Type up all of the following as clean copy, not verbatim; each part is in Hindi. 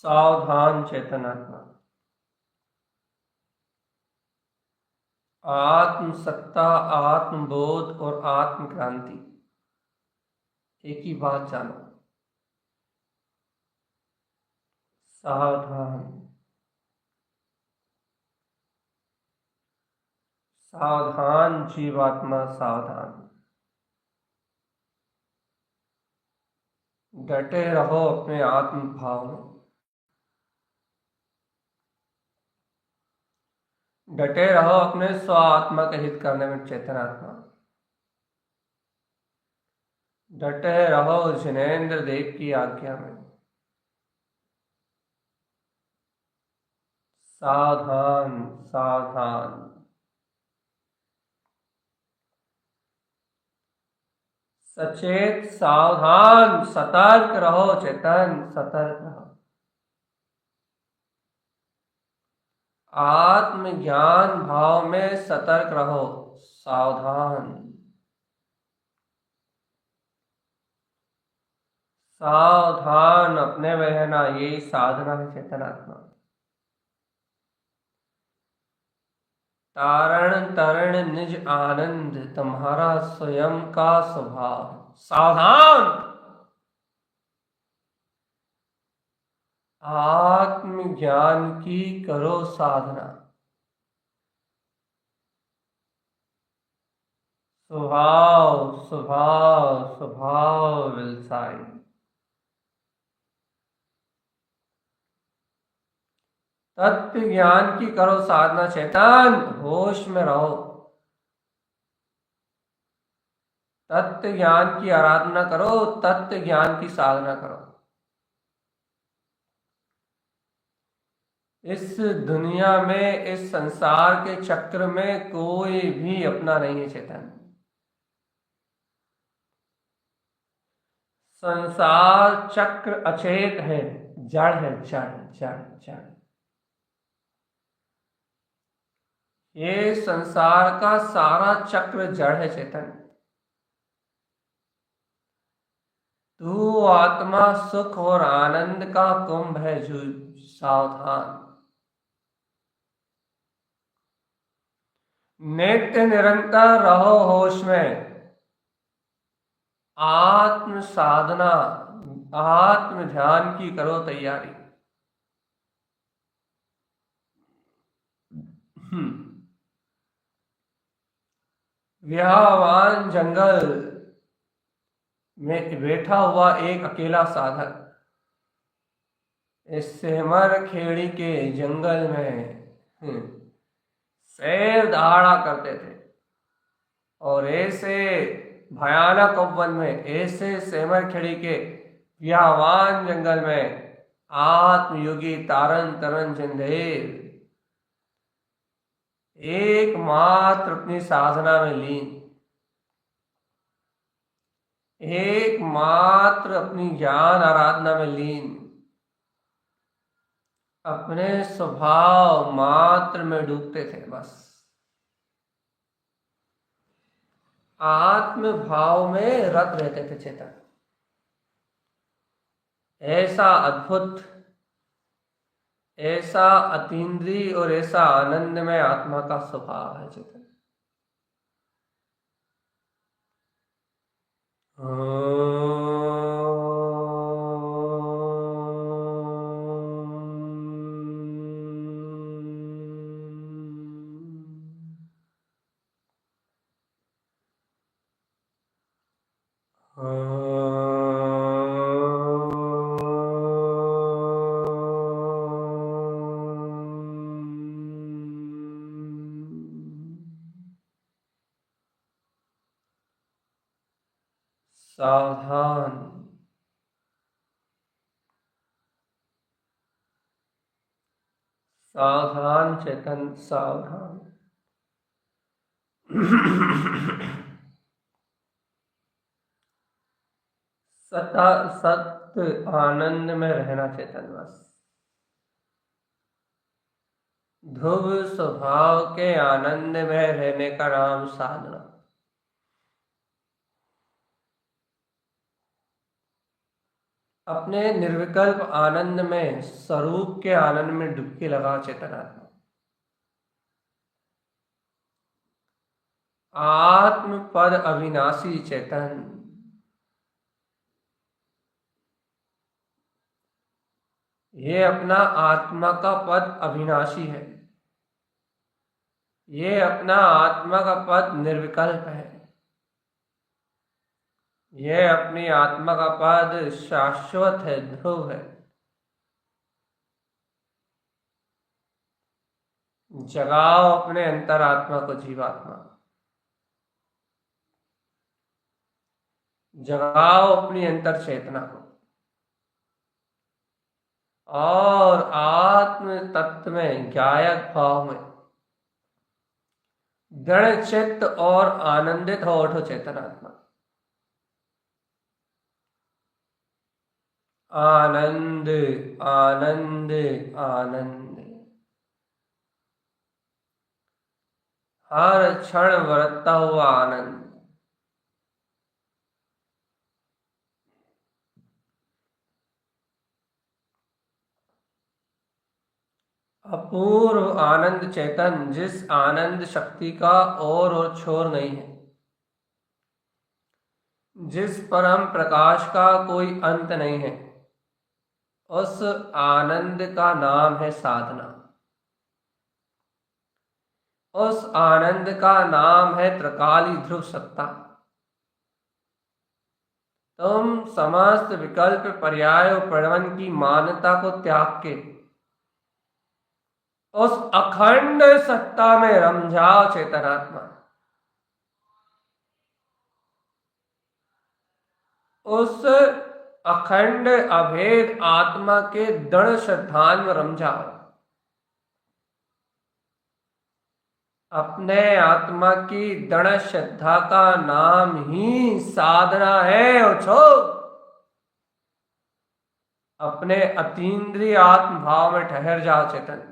सावधान चेतनात्मा। आत्म सत्ता, आत्मबोध और आत्म क्रांति एक ही बात जानो। सावधान, सावधान जीवात्मा, सावधान। डटे रहो अपने आत्म भाव में, डटे रहो अपने स्व आत्मा के हित करने में चेतनात्मा। डटे रहो जिनेंद्र देव की आज्ञा में। सावधान, सावधान। सचेत, सावधान, सतर्क रहो चेतन, सतर्क रहो। आत्म ज्ञान भाव में सतर्क रहो, सावधान। सावधान अपने में रहना, यही साधना है चेतनात्मा। तारण तरण निज आनंद, तुम्हारा स्वयं का स्वभाव। सावधान। आत्म ज्ञान की करो साधना। स्वभाव स्वभाव स्वभाव विलसाई। तत्व ज्ञान की करो साधना चेतन, होश में रहो। तत्व ज्ञान की आराधना करो, तत्व ज्ञान की साधना करो। इस दुनिया में, इस संसार के चक्र में कोई भी अपना नहीं है चेतन। संसार चक्र अचेत है, जड़ है, जड़ जड़ जड़। ये संसार का सारा चक्र जड़ है चेतन। तू आत्मा सुख और आनंद का कुंभ है सावधान। नित्य निरंतर रहो होश में, आत्म साधना आत्म ध्यान की करो तैयारी। विहावान जंगल में बैठा हुआ एक अकेला साधक इस सेमर खेड़ी के जंगल में शेर दहाड़ा करते थे, और ऐसे भयानक उपवन में, ऐसे सेमर खेड़ी के विहावान जंगल में आत्मयोगी तारन तरन चंदेल एकमात्र अपनी साधना में लीन, एकमात्र अपनी ज्ञान आराधना में लीन, अपने स्वभाव मात्र में डूबते थे। बस आत्म भाव में रत रहते थे चेतन। ऐसा अद्भुत, ऐसा अतीन्द्रिय और ऐसा आनंद में आत्मा का स्वभाव है चेतन। सावधान, सावधान चेतन, सावधान। सता सत्य आनंद में रहना चेतन। बस ध्रुव स्वभाव के आनंद में रहने का नाम साधना। अपने निर्विकल्प आनंद में, स्वरूप के आनंद में डुबकी लगा चेतन आत्मा। आत्म पद अविनाशी चेतन। ये अपना आत्मा का पद अविनाशी है, ये अपना आत्मा का पद निर्विकल्प है, ये अपनी आत्मा का पद शाश्वत है, ध्रुव है। जगाओ अपने अंतरात्मा को जीवात्मा, जगाओ अपनी अंतर चेतना को, और आत्म तत्व में, गायक भाव में दृढ़ चित्त और आनंदित हो उठो चेतन आत्मा। आनंद आनंद आनंद, हर क्षण बरतता हुआ आनंद। अपूर्व आनंद चेतन, जिस आनंद शक्ति का और छोर नहीं है, जिस परम प्रकाश का कोई अंत नहीं है, उस आनंद का नाम है साधना। उस आनंद का नाम है त्रिकाली ध्रुव सत्ता। तुम समस्त विकल्प पर्याय और प्रवण की मान्यता को त्याग के उस अखंड सत्ता में रम जाओ चेतनात्मा। उस अखंड अभेद आत्मा के दृढ़ श्रद्धान में रम जाओ। अपने आत्मा की दृढ़ श्रद्धा का नाम ही साधना है। उछो अपने अतीन्द्रिय आत्म भाव में ठहर जाओ चेतन।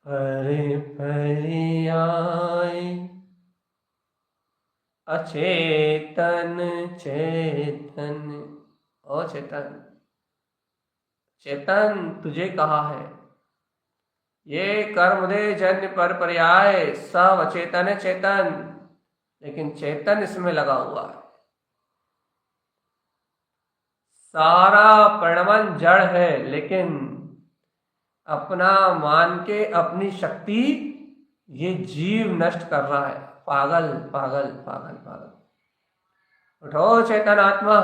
हरे पर्याय अचेतन चेतन। ओ चेतन, चेतन तुझे कहा है, ये कर्म दे जन्य पर पर्याय सब अचेतन है चेतन, लेकिन चेतन इसमें लगा हुआ है। सारा परिणमन जड़ है, लेकिन अपना मान के अपनी शक्ति ये जीव नष्ट कर रहा है। पागल पागल पागल पागल। उठो चेतन आत्मा,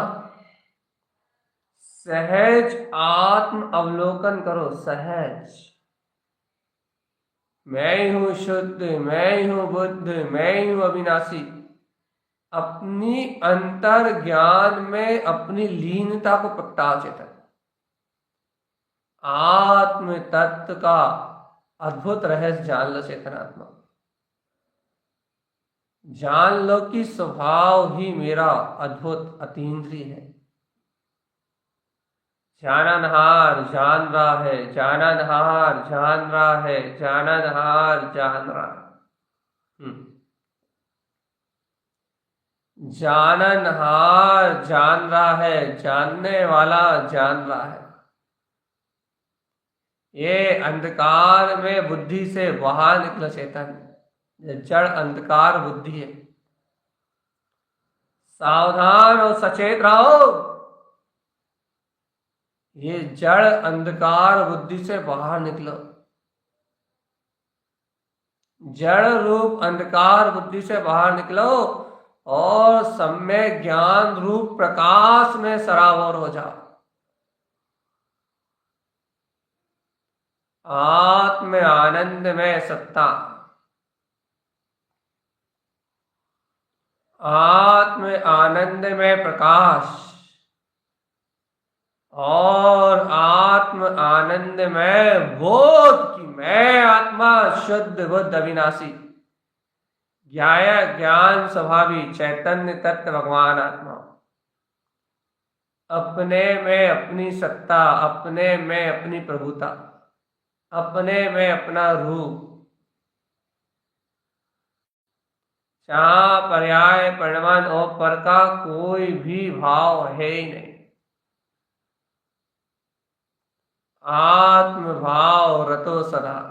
सहज आत्म अवलोकन करो। सहज, मैं ही हूं शुद्ध, मैं ही हूं बुद्ध, मैं ही हूं अविनाशी। अपनी अंतर ज्ञान में अपनी लीनता को प्रगटाओ चेतन। आत्म तत्व का अद्भुत रहस्य जान लो चेतन आत्मा। जान लो कि स्वभाव ही मेरा अद्भुत अतीन्द्रिय है। जाननहार जान रहा है, जाननहार जान रहा है, जाननहार जान रहा है। जाननहार जान रहा है, जानने वाला जान रहा है। ये अंधकार में बुद्धि से बाहर निकला चेतन, जड़ अंधकार बुद्धि है। सावधान और सचेत रहो। ये जड़ अंधकार बुद्धि से बाहर निकलो। जड़ रूप अंधकार बुद्धि से बाहर निकलो और सम्यक ज्ञान रूप प्रकाश में सराबोर हो जाओ। आत्म आनंद में सत्ता, आत्म आनंद में प्रकाश और आत्म आनंद में बोध कि मैं आत्मा शुद्ध बुद्ध अविनाशी, ज्ञान स्वभावी चैतन्य तत्व भगवान आत्मा। अपने में अपनी सत्ता, अपने में अपनी प्रभुता, अपने में अपना रूप। जहां पर्याय परिणमन और पर का कोई भी भाव है ही नहीं। आत्म भाव रतो सदा।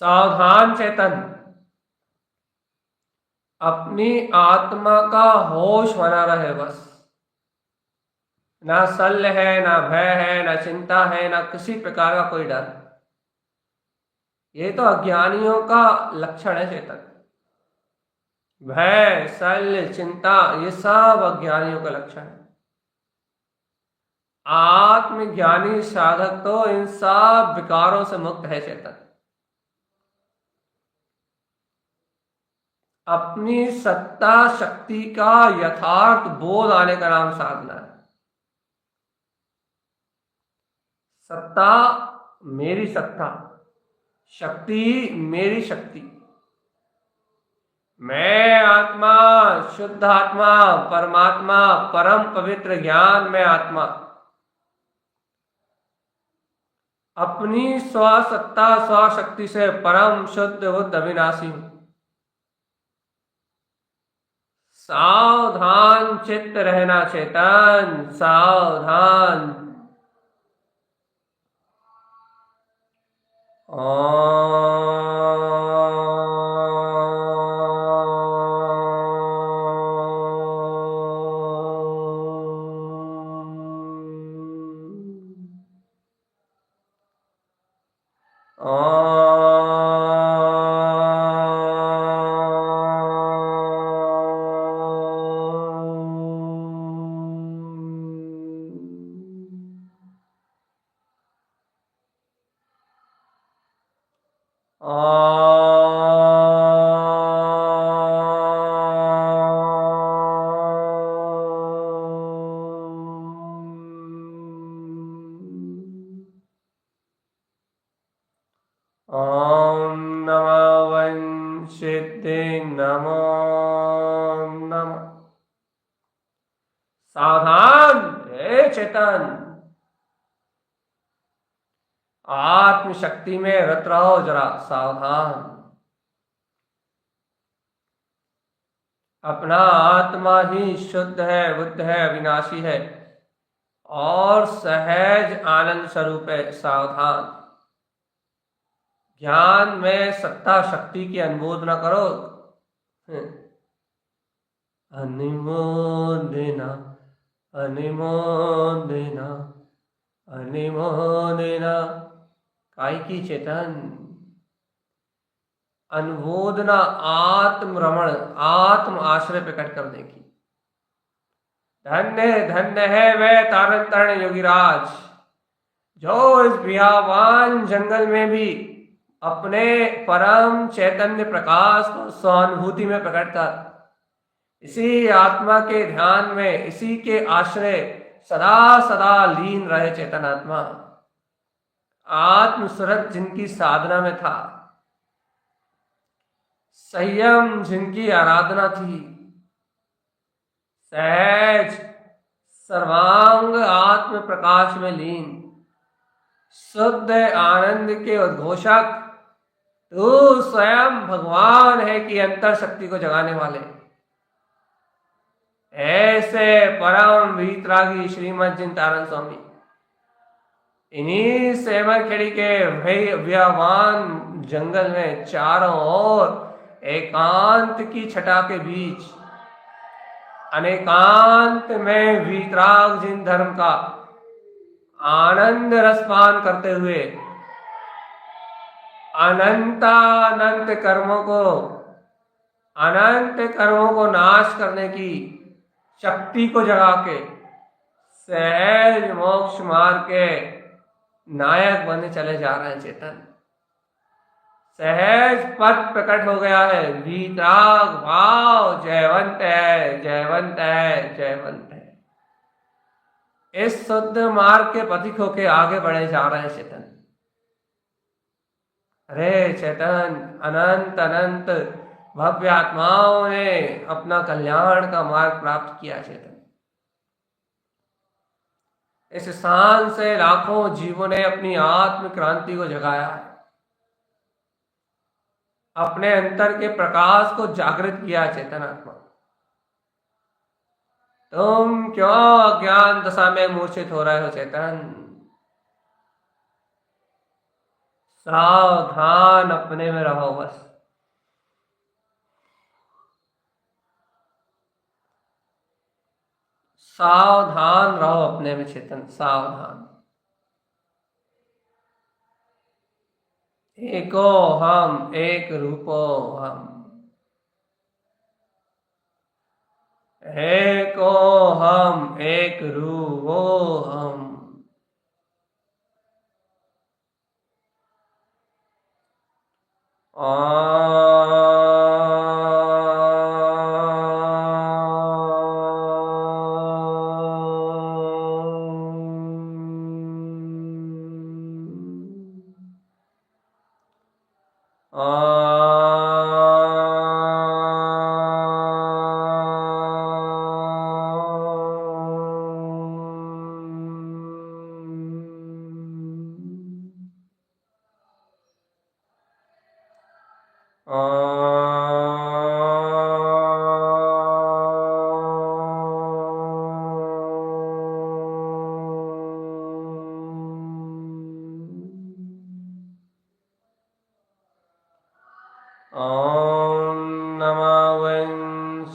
सावधान चेतन, अपनी आत्मा का होश बना रहे बस। ना शल्य है, ना भय है, ना चिंता है, ना किसी प्रकार का कोई डर। ये तो अज्ञानियों का लक्षण है चेतन। भय, शल्य, चिंता ये सब अज्ञानियों का लक्षण है। आत्मज्ञानी साधक तो इन सब विकारों से मुक्त है चेतन। अपनी सत्ता शक्ति का यथार्थ बोध आने का नाम साधना है। सत्ता मेरी सत्ता, शक्ति मेरी शक्ति। मैं आत्मा, शुद्ध आत्मा, परमात्मा, परम पवित्र ज्ञान में आत्मा। अपनी स्वसत्ता स्वशक्ति से परम शुद्ध बुद्ध अविनाशी हूं। सावधान चित्त रहना चेतन, सावधान। ओम नमः वंशिते नमो नमः। सावधान हे चेतन, आत्मशक्ति में रत रहो जरा, सावधान। अपना आत्मा ही शुद्ध है, बुद्ध है, अविनाशी है और सहज आनंद स्वरूप है, सावधान। ज्ञान में सत्ता शक्ति की अनुमोदना करो। अनुमोदना अनुमोदना अनुमोदना, काय की चेतन। अनुमोदना आत्मरमण, आत्म आश्रय प्रकट करने की। धन्य धन्य है वह तारण तरण योगीराज, जो इस बियावान जंगल में भी अपने परम चैतन्य प्रकाश को सहानुभूति में प्रकट कर इसी आत्मा के ध्यान में, इसी के आश्रय सदा सदा लीन रहे चेतन आत्मा। आत्मसुरत जिनकी साधना में था, संयम जिनकी आराधना थी, सहज सर्वांग आत्म प्रकाश में लीन, शुद्ध आनंद के उद्घोषक तू स्वयं भगवान है कि अंतर शक्ति को जगाने वाले। ऐसे परम वीतरागी श्रीमद जिनतारण स्वामी इन्हीं सेमरखेड़ी के व्यावान जंगल में चारों ओर एकांत की छटा के बीच अनेकांत में वीतराग जिन धर्म का आनंद रसपान करते हुए अनंत कर्मों को नाश करने की शक्ति को जगा के सहज मोक्ष मार्ग के नायक बने चले जा रहे हैं चेतन। सहज पद प्रकट हो गया है, वीतराग भाव जयवंत है, जयवंत है, जयवंत है। इस शुद्ध मार्ग के पथिक होके आगे बढ़े जा रहे हैं चेतन। अरे चेतन, अनंत अनंत भव्य आत्माओं ने अपना कल्याण का मार्ग प्राप्त किया चेतन। इस स्थान से लाखों जीवों ने अपनी आत्म क्रांति को जगाया, अपने अंतर के प्रकाश को जागृत किया चेतन आत्मा। तुम क्यों अज्ञान दशा में मूर्छित हो रहे हो चेतन? सावधान अपने में रहो बस। सावधान रहो अपने में चेतन, सावधान। एको हम एक रूपो हम, एको हम एक रूपो हम।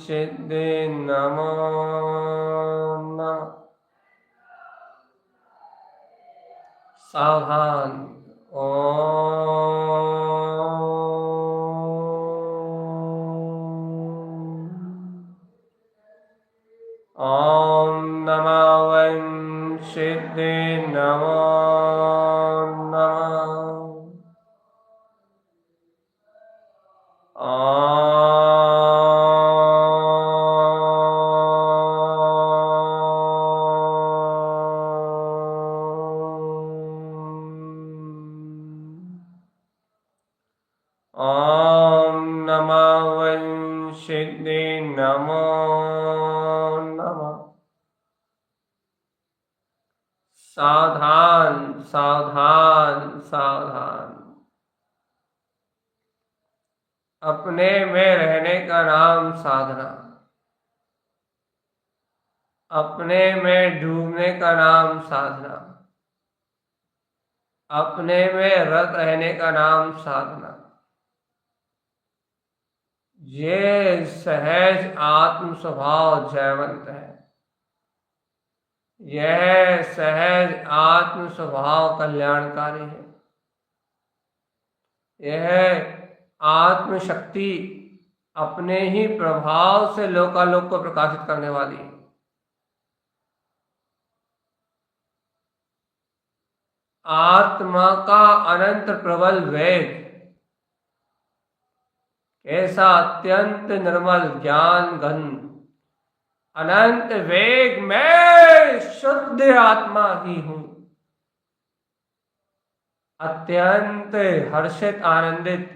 सिद्धे नमो नमः। सावधान। ओम नमः वं सिद्धे नमो नमः। ओम नमः वं सिद्धे नमो नमः। सावधान सावधान सावधान। अपने में रहने का नाम साधना, अपने में डूबने का नाम साधना, अपने में रत रहने का नाम साधना। ये सहज आत्म स्वभाव जयवंत है। यह सहज आत्म स्वभाव कल्याणकारी है। यह आत्म शक्ति अपने ही प्रभाव से लोकालोक को प्रकाशित करने वाली है। आत्मा का अनंत प्रबल वेग ऐसा अत्यंत निर्मल ज्ञान घन अनंत वेग, मैं शुद्ध आत्मा ही हूं। अत्यंत हर्षित आनंदित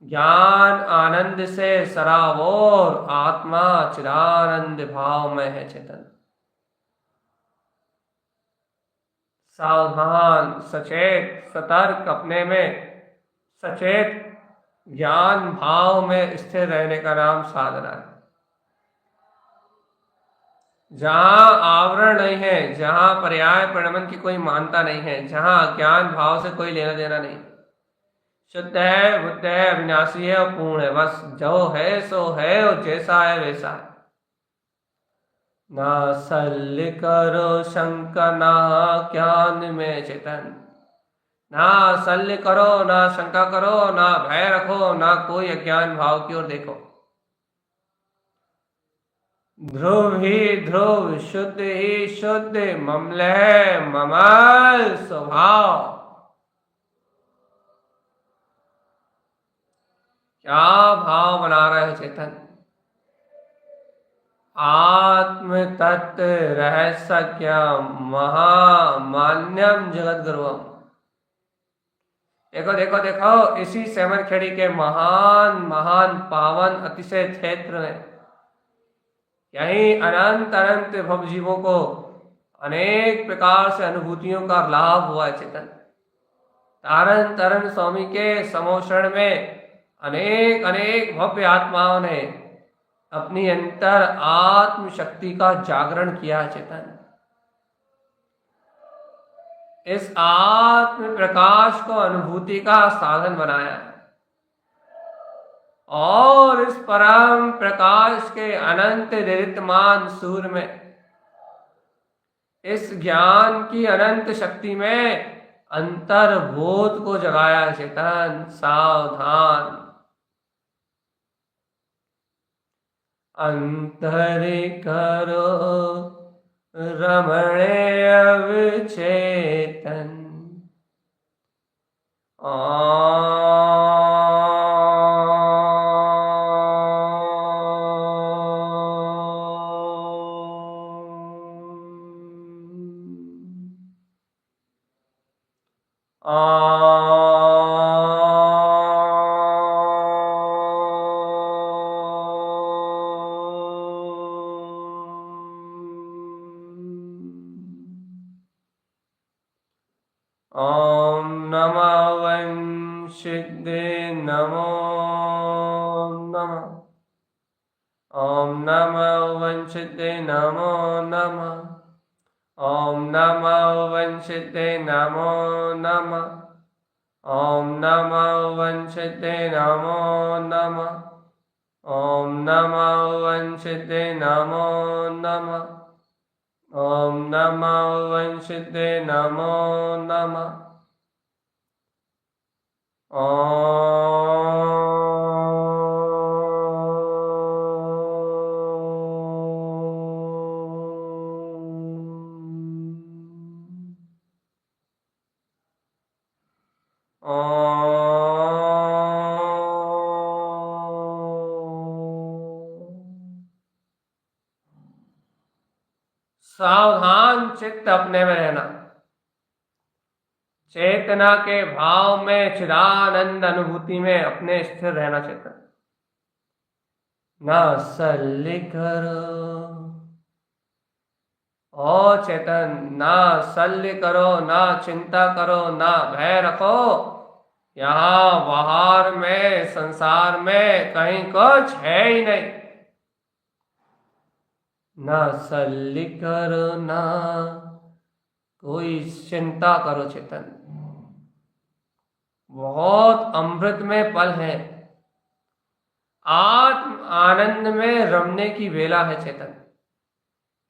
ज्ञान आनंद से सराबोर आत्मा चिदानंद भाव में है चेतन। सावधान सचेत सतर्क, अपने में सचेत ज्ञान भाव में स्थिर रहने का नाम साधना है। जहां आवरण नहीं है, जहां पर्याय प्रणमन की कोई मानता नहीं है, जहां ज्ञान भाव से कोई लेना देना नहीं, शुद्ध है, बुद्ध है, अविनाशी है और पूर्ण है। बस जो है सो है और जैसा है वैसा है। ना शल्य करो शंका ना ज्ञान में चेतन। ना शल्य करो, ना शंका करो, ना भय रखो, ना कोई अज्ञान भाव की ओर देखो। ध्रुव ही ध्रुव, शुद्ध ही शुद्ध, ममल है ममल स्वभाव। क्या भाव बना रहे हो चेतन? आत्म तत्व रहस्य महामान्यम जगत गुरुम। देखो देखो देखो, इसी सेमरखेड़ी के महान महान पावन अतिशय क्षेत्र में यही अनंत अनंत भवजीवों को अनेक प्रकार से अनुभूतियों का लाभ हुआ है चेतन। तारण तरण स्वामी के समोषण में अनेक अनेक भव्य आत्माओं ने अपनी अंतर आत्म शक्ति का जागरण किया है चेतन। इस आत्म प्रकाश को अनुभूति का साधन बनाया है और इस परम प्रकाश के अनंत निरितमान सूर्य में, इस ज्ञान की अनंत शक्ति में अंतर्बोध को जगाया चेतन। सावधान। अंतर करो रमणे अवचेतन। ओम नमः वं सिद्धे नमो नमः। ओम नमः वं सिद्धे नमो नमः। ओम नमः वं सिद्धे नमो नमः। ओम नमः वं सिद्धे नमो नमः। ओम नमः वंशिते नमो नमः। ओम नमः वंशिते नमो नमः। सावधान चित्त अपने में रहना, चेतना के भाव में चिदानंद अनुभूति में अपने स्थिर रहना। चेतन ना सल्ली करो, ओ चेतन ना सल्ली करो, ना चिंता करो, ना भय रखो। यहाँ बाहर में संसार में कहीं कुछ है ही नहीं। ना सल्ली करो, ना कोई चिंता करो। चेतन बहुत अमृत में पल है, आत्म आनंद में रमने की वेला है। चेतन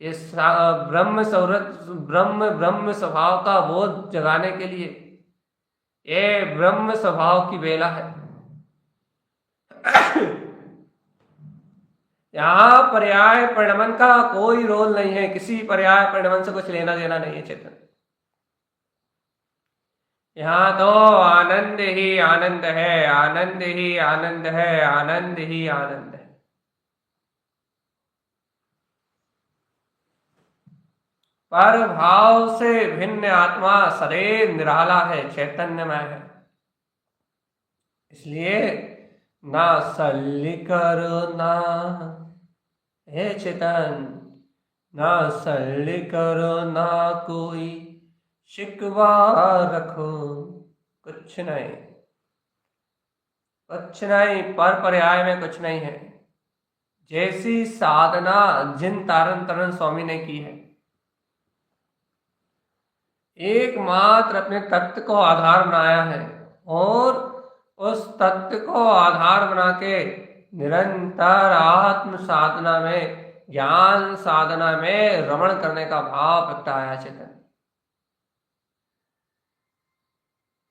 इस ब्रह्म स्वभाव का बोध जगाने के लिए ये ब्रह्म स्वभाव की वेला है। यहाँ पर्याय परिणमन का कोई रोल नहीं है, किसी पर्याय परिणमन से कुछ लेना देना नहीं है। चेतन यहाँ तो आनंद ही आनंद है, आनंद ही आनंद है, आनंद ही आनंद है। पर भाव से भिन्न आत्मा सदैव निराला है, चैतन्यमय है। इसलिए ना सल्ली करो, ना हे चेतन ना सल्ली करो, ना कोई शिकवा रखो। कुछ नहीं, कुछ नहीं, पर पर्याय में कुछ नहीं है। जैसी साधना जिन तारण तरण स्वामी ने की है, एकमात्र अपने तत्व को आधार बनाया है और उस तत्व को आधार बना के निरंतर आत्म साधना में, ज्ञान साधना में रमण करने का भाव प्रगटाया। चेतन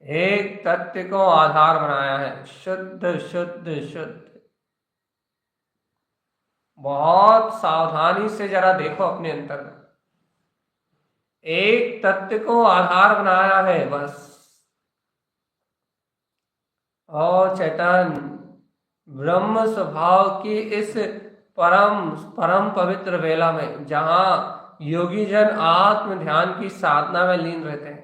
एक तत्व को आधार बनाया है, शुद्ध शुद्ध शुद्ध। बहुत सावधानी से जरा देखो अपने अंतर में, एक तत्व को आधार बनाया है बस। और चैतन ब्रह्म स्वभाव की इस परम परम पवित्र वेला में, जहां योगी जन आत्म ध्यान की साधना में लीन रहते हैं,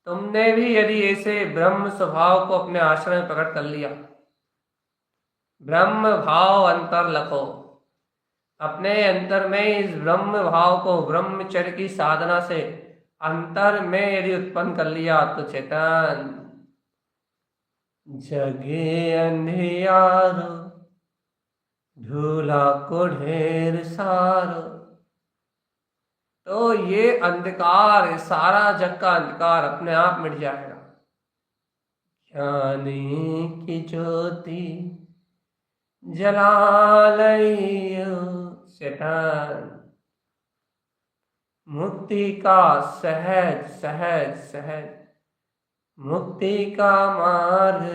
तुमने भी यदि ऐसे ब्रह्म स्वभाव को अपने आश्रम में प्रकट कर लिया, ब्रह्म भाव अंतर लखो, अपने अंतर में इस ब्रह्म भाव को ब्रह्मचर्य की साधना से अंतर में यदि उत्पन्न कर लिया, तो चेतन जगे अंधियारो धूला को ढेर सारो, तो ये अंधकार, सारा जग का अंधकार अपने आप मिट जाएगा। ज्ञानी की ज्योति जला लियो शैतान, मुक्ति का सहज सहज सहज मुक्ति का मार्ग,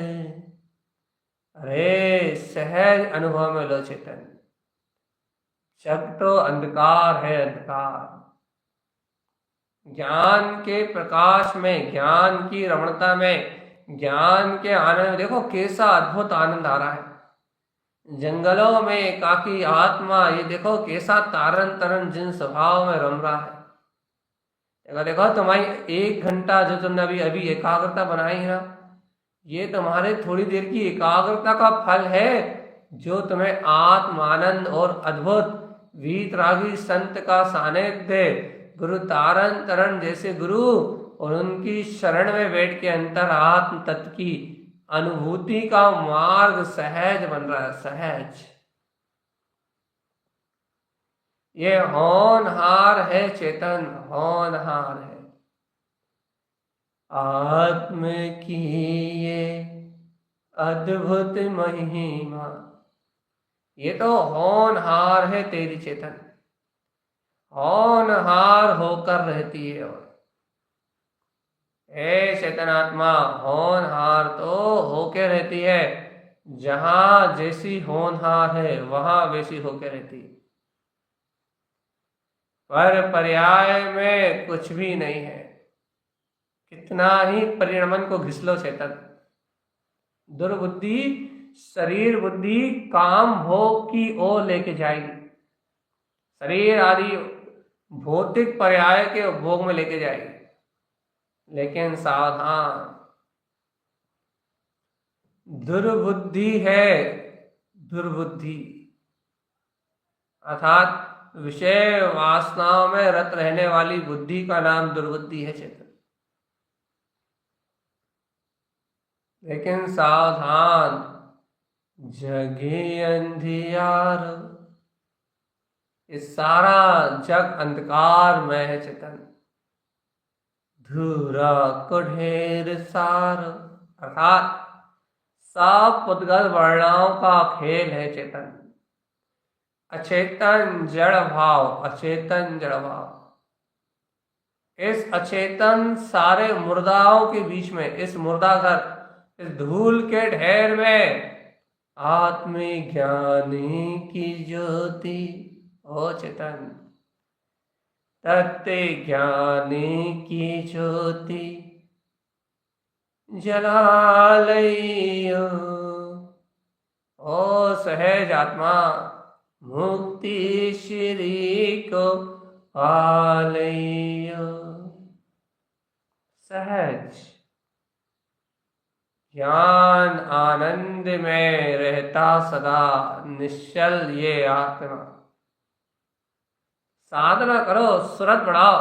अरे सहज अनुभव में लो। चेतन जग तो अंधकार है, अंधकार। ज्ञान के प्रकाश में, ज्ञान की रमणता में, ज्ञान के आनंद में देखो कैसा अद्भुत आनंद आ रहा है। जंगलों में एकाकी आत्मा, ये देखो कैसा तारण तरण जिन स्वभाव में रम रहा है। देखो तुम्हारी 1 घंटा जो तुमने अभी एकाग्रता बनाई है ना, ये तुम्हारे थोड़ी देर की एकाग्रता का फल है, जो तुम्हें आत्मानंद और अद्भुत वीतरागी संत का सानिध्य, गुरु तारण तरण जैसे गुरु और उनकी शरण में बैठ के अंतर आत्म तत्व की अनुभूति का मार्ग सहज बन रहा है, सहज। ये होनहार है चेतन, होनहार है। आत्म की ये अद्भुत महिमा, ये तो होनहार है तेरी चेतन, होनहार होकर रहती है। और हे चेतनात्मा, होनहार तो होके रहती है, जहां जैसी होनहार है वहां वैसी होके रहती है। पर पर्याय में कुछ भी नहीं है, कितना ही परिणमन को घिस लो चेतन। दुर्बुद्धि शरीर बुद्धि काम भोग की ओर लेके जाएगी, शरीर आदि भौतिक पर्याय के उपभोग में लेके जाएगी। लेकिन सावधान, दुर्बुद्धि है, दुर्बुद्धि अर्थात विषय वासनाओं में रत रहने वाली बुद्धि का नाम दुर्बुद्धि है चेतन। लेकिन सावधान, जगे अंधियार, ये सारा जग अंधकार में है चेतन। धूरा को ढेर सार, अर्थात सब पुद्गल वर्णाओं का खेल है चेतन। अचेतन जड़ भाव, अचेतन जड़ भाव, इस अचेतन सारे मुर्दाओं के बीच में, इस मुर्दा घर, इस धूल के ढेर में आत्मज्ञानी की ज्योति, ओ चेतन, तत्व ज्ञानी की ज्योति जला लियो। ओ सहज आत्मा, मुक्ति श्री को पालियो। सहज ज्ञान आनंद में रहता सदा निश्चल ये आत्मा। साधना करो, सुरत बढ़ाओ,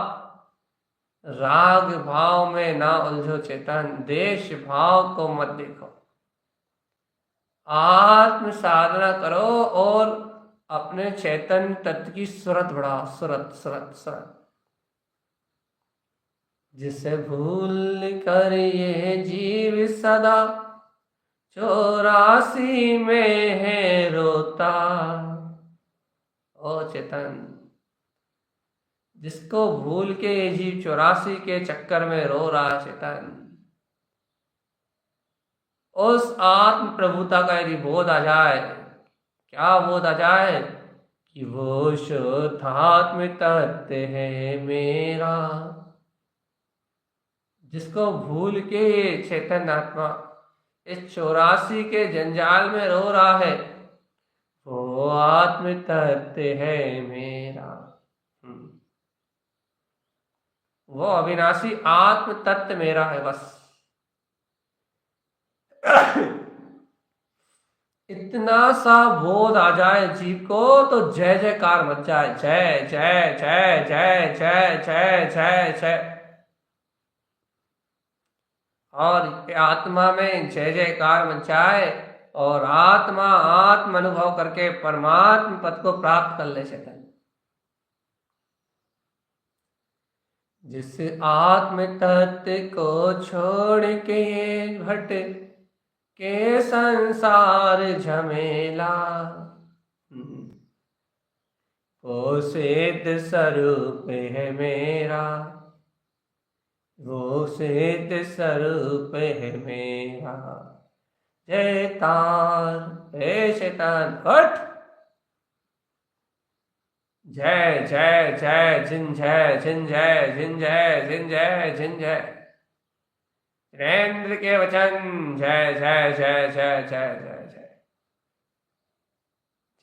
राग भाव में ना उलझो चेतन, देश भाव को मत देखो। आत्म साधना करो और अपने चैतन्य तत्व की सुरत बढ़ाओ, सुरत सुरत सुरत। जिसे भूल कर ये जीव सदा 84 में है रोता, ओ चेतन, जिसको भूल के ये जीव 84 के चक्कर में रो रहा चेतन, उस आत्म प्रभुता का यदि बोध आ जाए, क्या बोध आ जाए कि वो शुद्धात्म तत्व है मेरा, जिसको भूल के चैतन्य आत्मा इस 84 के जंजाल में रो रहा है, वो आत्म तत्व है मेरा। वो अविनाशी आत्म तत्व मेरा है बस। इतना सा बोध आ जाए जीव को तो जय जयकार मच जाए, जय जय जय जय जय जय जय जय। और आत्मा में जय जयकार मच जाए और आत्मा आत्म अनुभव करके परमात्म पद को प्राप्त कर ले चेतन। जिस आत्म तत्व को छोड़ के भट के संसार झमेला, वो सिद्ध स्वरूप है मेरा, वो सिद्ध स्वरूप है मेरा। जय तार, हे शैतान हट, जय जय जय जिन जय जिन जय जिन जय जिन जय जिन जय। जिनेंद्र के वचन जय जय जय जय जय जय जय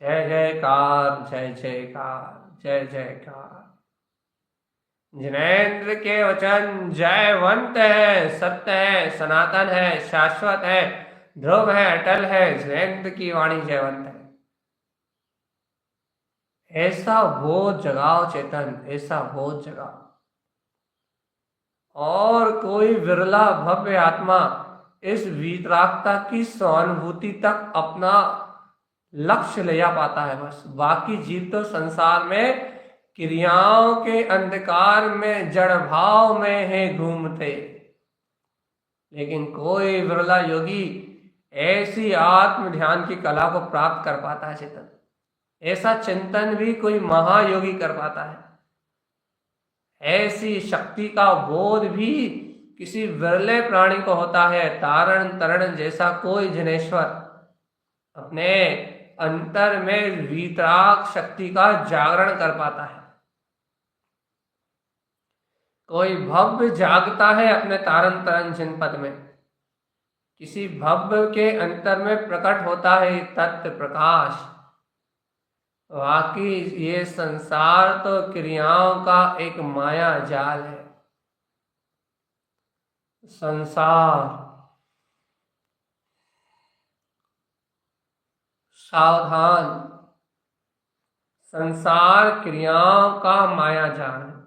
जय जयकार, जय जयकार, जय जयकार। जिनेंद्र के वचन जयवंत है, सत्य है, सनातन है, शाश्वत है, ध्रुव है, अटल है। जिनेंद्र की वाणी जयवंत है। ऐसा बोध जगाओ चेतन, ऐसा बोध जगाओ। और कोई विरला भव्य आत्मा इस वीतरागता की सहानुभूति तक अपना लक्ष्य ले जा पाता है बस। बाकी जीव तो संसार में क्रियाओं के अंधकार में जड़ भाव में है घूमते, लेकिन कोई विरला योगी ऐसी आत्म ध्यान की कला को प्राप्त कर पाता है चेतन। ऐसा चिंतन भी कोई महायोगी कर पाता है। ऐसी शक्ति का बोध भी किसी विरले प्राणी को होता है। तारण तरण जैसा कोई जिनेश्वर अपने अंतर में वीतराग शक्ति का जागरण कर पाता है। कोई भव्य जागता है अपने तारण तरण जनपद में, किसी भव्य के अंतर में प्रकट होता है तत्व प्रकाश। वाकई ये संसार तो क्रियाओं का एक माया जाल है। संसार सावधान, संसार क्रियाओं का माया जाल है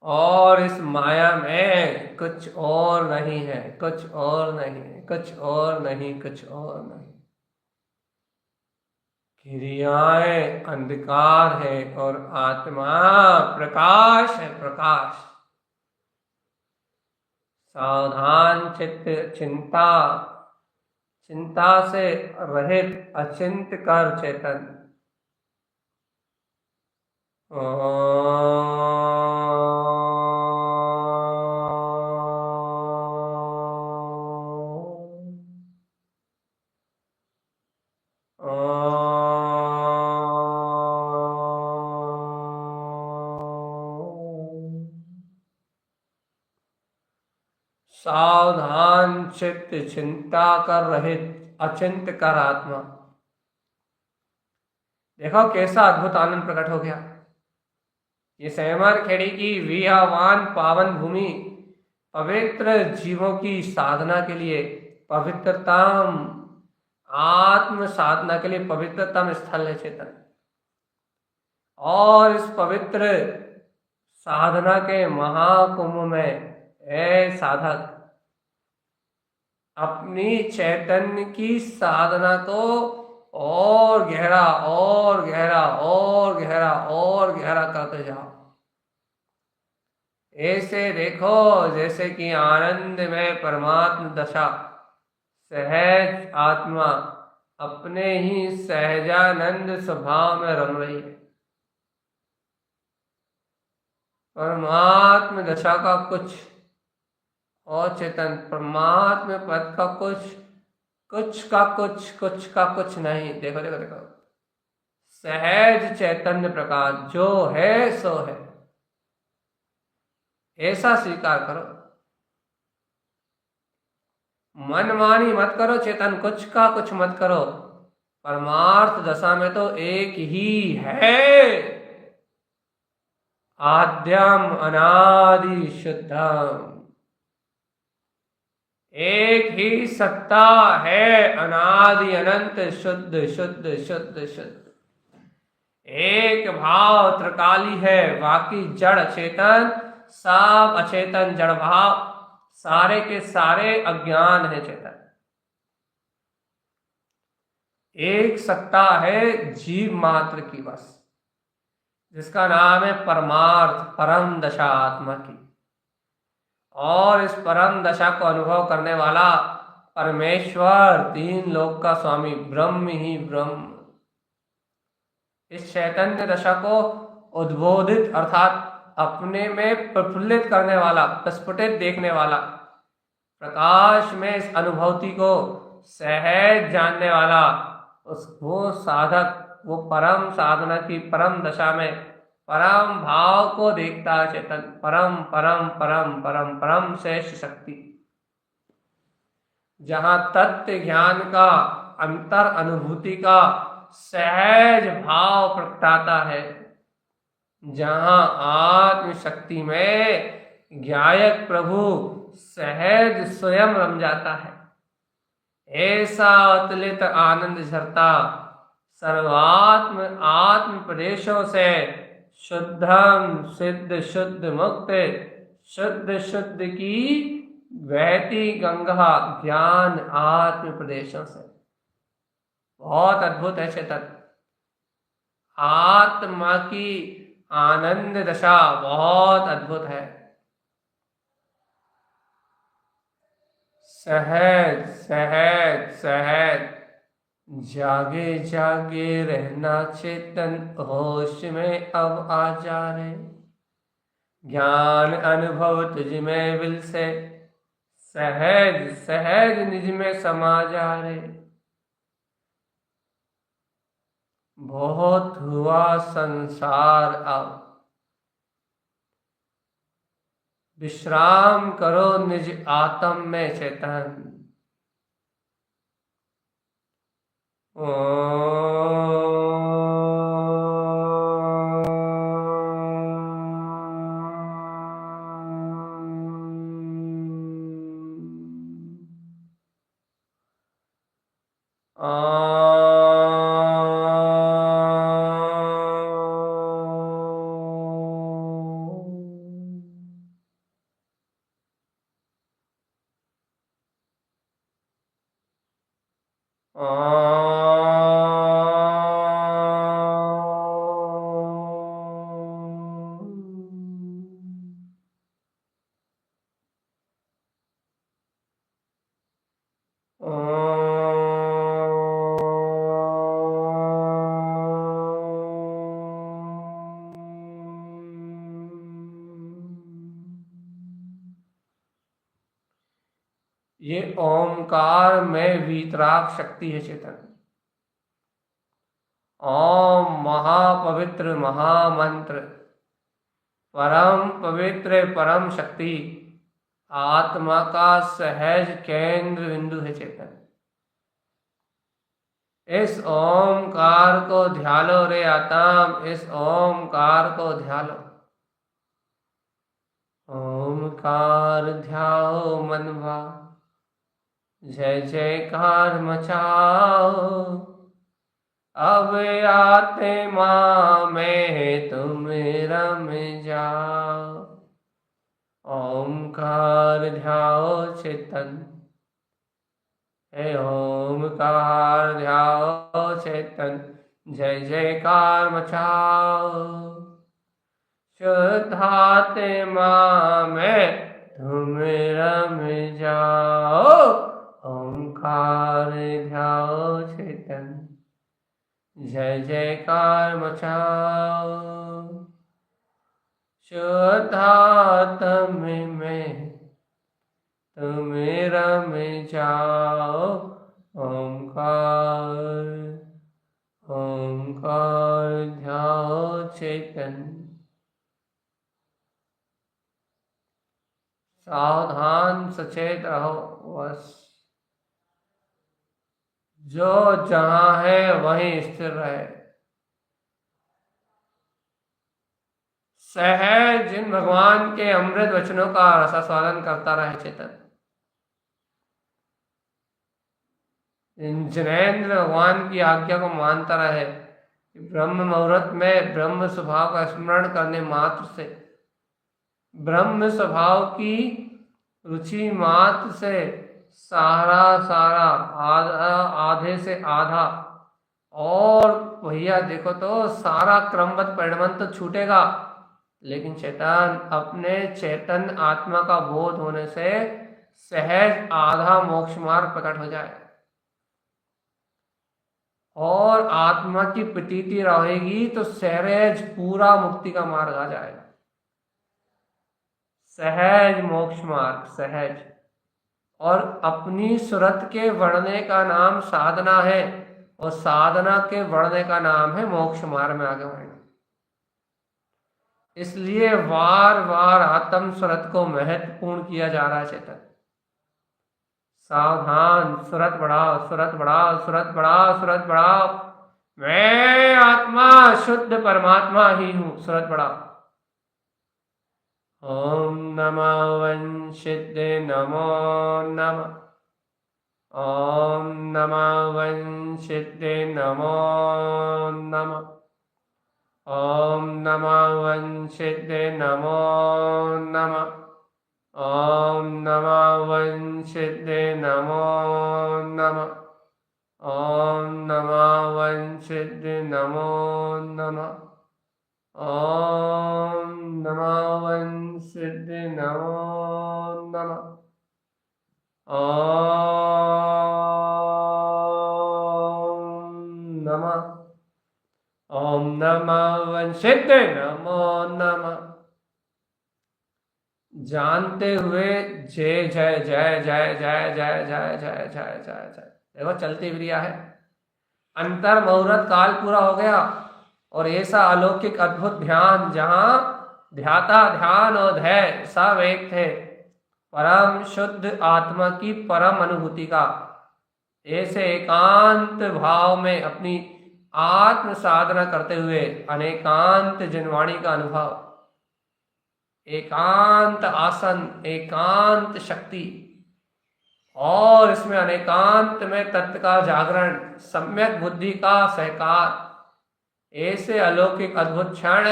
और इस माया में कुछ और नहीं है, कुछ और नहीं है, कुछ और नहीं, कुछ और नहीं। क्रियाएं अंधकार है और आत्मा प्रकाश है, प्रकाश। सावधान चित्त, चिंता चिंता से रहित अचिंत्य कर चेतन। सावधान चित्त, चिंता कर रहित अचिंत्य कर आत्मा। देखो कैसा अद्भुत आनंद प्रकट हो गया। ये सहमर खेड़ी की विहावान पावन भूमि पवित्र जीवों की साधना के लिए पवित्रतम, आत्म साधना के लिए पवित्रतम स्थल है चेतन। और इस पवित्र साधना के महाकुंभ में साधक अपनी चैतन्य की साधना को और गहरा और गहरा और गहरा और गहरा करते जाओ। ऐसे देखो जैसे कि आनंद में परमात्म दशा सहज आत्मा अपने ही सहजानंद स्वभाव में रम रही है। परमात्म दशा का कुछ और चेतन, परमात्म पद का कुछ, कुछ का कुछ, कुछ का कुछ नहीं। देखो देखो देखो, सहज चैतन्य प्रकाश जो है सो है, ऐसा स्वीकार करो। मनमानी मत करो चेतन, कुछ का कुछ मत करो। परमार्थ दशा में तो एक ही है, आद्यम अनादि शुद्धम। एक ही सत्ता है, अनादि अनंत शुद्ध शुद्ध शुद्ध शुद्ध। एक भाव त्रिकाली है, बाकी जड़ चेतन सब अचेतन जड़ भाव, सारे के सारे अज्ञान है चेतन। एक सत्ता है जीव मात्र की बस, जिसका नाम है परमार्थ, परम दशा आत्मा की। और इस परम दशा को अनुभव करने वाला परमेश्वर, तीन लोक का स्वामी, ब्रह्म ही ब्रह्म। इस चैतन्य दशा को उद्बोधित अर्थात अपने में प्रफुल्लित करने वाला, प्रस्फुटित देखने वाला, प्रकाश में इस अनुभूति को सहज जानने वाला, वो साधक, वो परम साधना की परम दशा में परम भाव को देखता है चेतन। परम परम परम परम परम श्रेष्ठ शक्ति, जहां तत्व ज्ञान का, अंतर अनुभूति का सहज भाव प्रगटाता है, जहां आत्म शक्ति में ज्ञायक प्रभु सहज स्वयं रम जाता है। ऐसा अतुलित आनंद झरता सर्वात्म आत्म प्रदेशों से शुद्धम सिद्ध शुद्ध मुक्त शुद्ध शुद्ध की बहती गंगा ज्ञान आत्म प्रदेशों से। बहुत अद्भुत है चेतन। आत्मा की आनंद दशा बहुत अद्भुत है। सहज सहज सहज जागे जागे रहना चेतन, होश में अब आ जा रे। ज्ञान अनुभव तुझ में विल से, सहज सहज निज में समा जा रे। बहुत हुआ संसार अब, विश्राम करो निज आत्म में चेतन। ये ओमकार में वीतराग शक्ति है चेतन। ओम महापवित्र महामंत्र, परम पवित्र परम शक्ति, आत्मा का सहज केंद्र बिंदु है चेतन। इस ओमकार को ध्यालो रे आत्म, इस ओमकार को ध्यालो। ओमकार ध्याओ मनवा, जय जयकार मचाओ। अब आत्मा में तुम रम जाओ। ओमकार ध्याओ चेतन, हे ओमकार ध्याओ चेतन, जय जयकार मचाओ। शुद्धात्मा में तुम रम जाओ। ओमकार ध्याओ चेतन, जय जयकार मचाओ। शुद्धात्म में तुम रम जाओ। ओमकार ओमकार ध्याओ चेतन। सावधान सचेत रहो बस। जो जहां है वहीं स्थिर रहे। सहज जिन भगवान के अमृत वचनों का रसास्वादन करता रहे चेतन। जिनेंद्र भगवान की आज्ञा को मानता रहे। ब्रह्म मुहूर्त में ब्रह्म स्वभाव का स्मरण करने मात्र से, ब्रह्म स्वभाव की रुचि मात्र से सारा सारा आधे से आधा, और भैया देखो तो सारा क्रमबद्ध परिणमन तो छूटेगा, लेकिन चेतन अपने चेतन आत्मा का बोध होने से सहज आधा मोक्ष मार्ग प्रकट हो जाए और आत्मा की प्रतीति रहेगी तो सहज पूरा मुक्ति का मार्ग आ जाएगा। सहज मोक्ष मार्ग सहज। और अपनी सुरत के बढ़ने का नाम साधना है, और साधना के बढ़ने का नाम है मोक्ष मार्ग में आगे बढ़ना। इसलिए बार बार आत्म सुरत को महत्वपूर्ण किया जा रहा है चेतन। सावधान, सुरत बढ़ाओ, सुरत बढ़ाओ, सुरत बढ़ाओ, सुरत बढ़ाओ। मैं आत्मा शुद्ध परमात्मा ही हूं, सुरत बढ़ाओ। ओम नमः वंशिते नमो नमः। ओम नमः वंशिते नमो नमः। ओम नमः वंशिते नमो नमः। ओम नमः वंशिते नमो नमः। ओम नमः वंशिते नमो नमः। ओम नमः वंशिते नमो नमः। ओम नमः। ओम नमः वंशिते नमो नमः। जानते हुए जय जय जय जय जय जय जय जय जय जय जय। देखो चलती क्रिया है। अंतर मुहूर्त काल पूरा हो गया और ऐसा अलौकिक अद्भुत ध्यान जहां ध्याता ध्यान और धैर्य सब एक थे, परम शुद्ध आत्मा की परम अनुभूति का। ऐसे एकांत भाव में अपनी आत्म साधना करते हुए अनेकांत जनवाणी का अनुभव, एकांत आसन, एकांत शक्ति और इसमें अनेकांत में तत्व का जागरण, सम्यक बुद्धि का सहकार, ऐसे अलौकिक अद्भुत क्षण,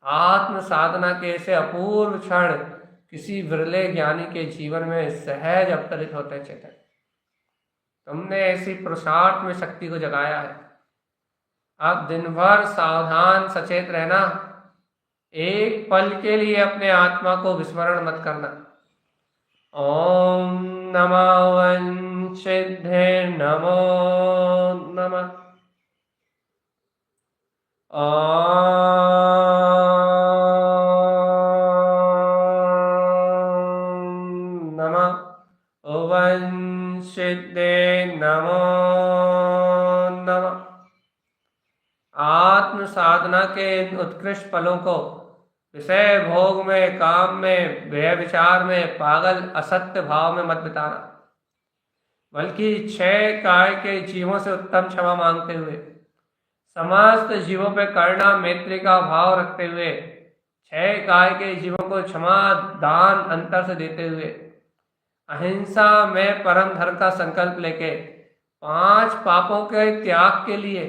आत्म साधना के ऐसे अपूर्व क्षण किसी विरले ज्ञानी के जीवन में सहज अवतरित होते चेतन। तुमने ऐसी पुरुषार्थ में शक्ति को जगाया है। अब दिन भर सावधान सचेत रहना, एक पल के लिए अपने आत्मा को विस्मरण मत करना। ओम नमः वंशिद्धे नमो नमः। ओम नमः वंशिद्धे नमो नमः। आत्म साधना के इन उत्कृष्ट फलों को विषय भोग में, काम में, व्यय विचार में, पागल असत्य भाव में मत बिताना, बल्कि क्षय काय के जीवों से उत्तम क्षमा मांगते हुए, समस्त जीवों पे करुणा मैत्री का भाव रखते हुए, क्षय काय के जीवों को क्षमा दान अंतर से देते हुए, अहिंसा में परम धर्म का संकल्प लेके, 5 पापों के त्याग के लिए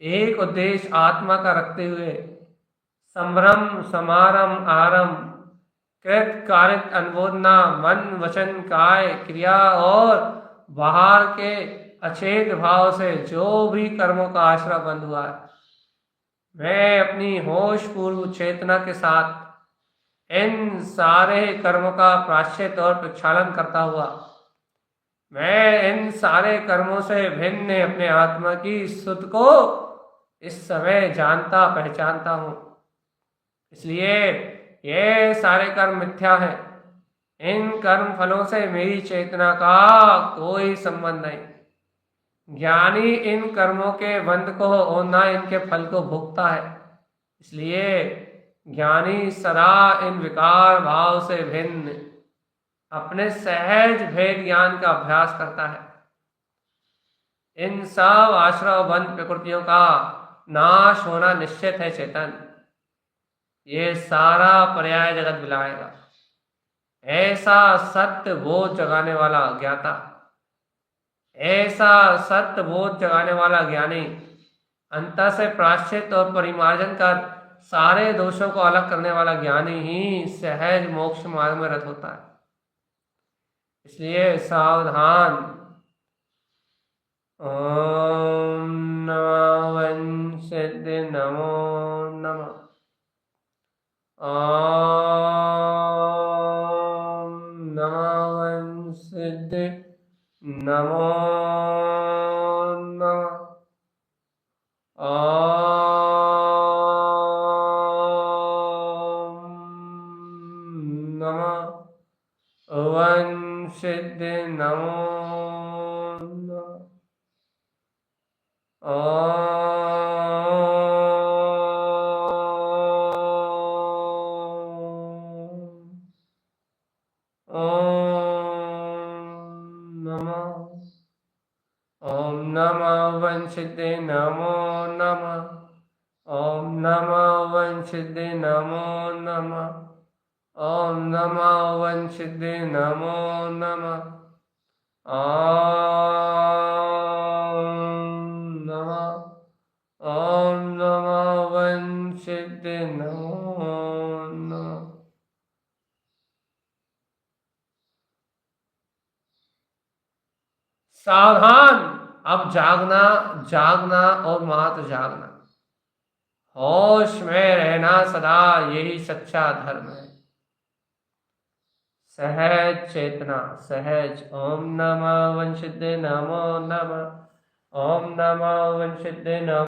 एक उद्देश्य आत्मा का रखते हुए, संभ्रम समारम आरम कृत कारित अनुमोदना मन वचन काय क्रिया और बाहर के अचेत भाव से जो भी कर्मों का आश्रय बंद हुआ है, मैं अपनी होश पूर्व चेतना के साथ इन सारे कर्मों का प्रायश्चित और प्रक्षालन करता हुआ, मैं इन सारे कर्मों से भिन्न अपने आत्मा की सुध को इस समय जानता पहचानता हूं। इसलिए ये सारे कर्म मिथ्या है। इन कर्म फलों से मेरी चेतना का कोई संबंध नहीं। ज्ञानी इन कर्मों के बंध को और न इनके फल को भोगता है। इसलिए ज्ञानी सदा इन विकार भाव से भिन्न अपने सहज भेद ज्ञान का अभ्यास करता है। इन सब आश्रय बंध प्रकृतियों का नाश होना निश्चित है चेतन। ये सारा पर्याय जगत मिलाएगा। ऐसा सत्य बोध जगाने वाला ज्ञाता, ऐसा सत्य बोध जगाने वाला ज्ञानी अंतर से प्रायश्चित और परिमार्जन कर सारे दोषों को अलग करने वाला ज्ञानी ही सहज मोक्ष मार्ग में रत होता है। इसलिए सावधान। ओम नमः वंशिद्धे नमो नमः। ओम नमः वंशिद्धे नमो नमः। ओम नमः वंशिद्धे नमो नमः। ओम नमः वंशिद्धे नमो नमः। ओम नमः वंशिद्धे नमो नमः। ओम नमः वंशिद्धे नमो नमः। ओम नमः वंशिद्धे नमो नमः। सावधान। अब जागना, जागना और मात्र जागना। होश में रहना सदा यही सच्चा धर्म है। सहज चेतना, सहज। ओम नमः वंशिद्धे नमो नमः। ओम नमो वंशिते नमः।